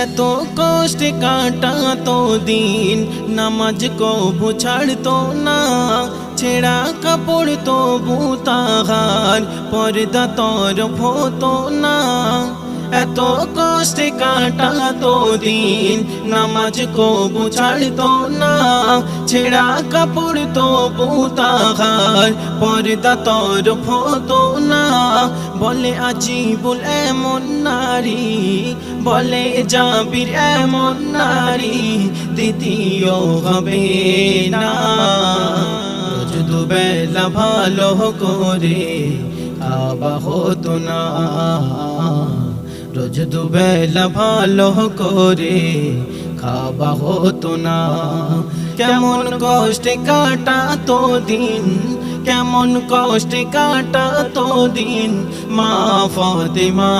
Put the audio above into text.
এত কষ্টে কাটাতো দিন, নামাজ কবু ছাড়তো না, ছেঁড়া কাপড় তবু তাহার পর্দা তরফ হতো না। এত কষ্টে কাটাতো দিন, নামাজ কবু ছাড়তো না, ছেঁড়া কাপড় তবু তাহার পর্দা তরফ হতো না। বলে আজিবুল এমন নারী, বলে জাবির এমন নারী দ্বিতীয় হবে না। রোজ দুবেলা ভালো করে খাওয়া হতো না, রোজ দুবেলা ভালো করে খাওয়া হতো না। কেমন কষ্টে কাটাতো দিন, কেমন কষ্টে কাটাতো দিন মা ফাতেমা।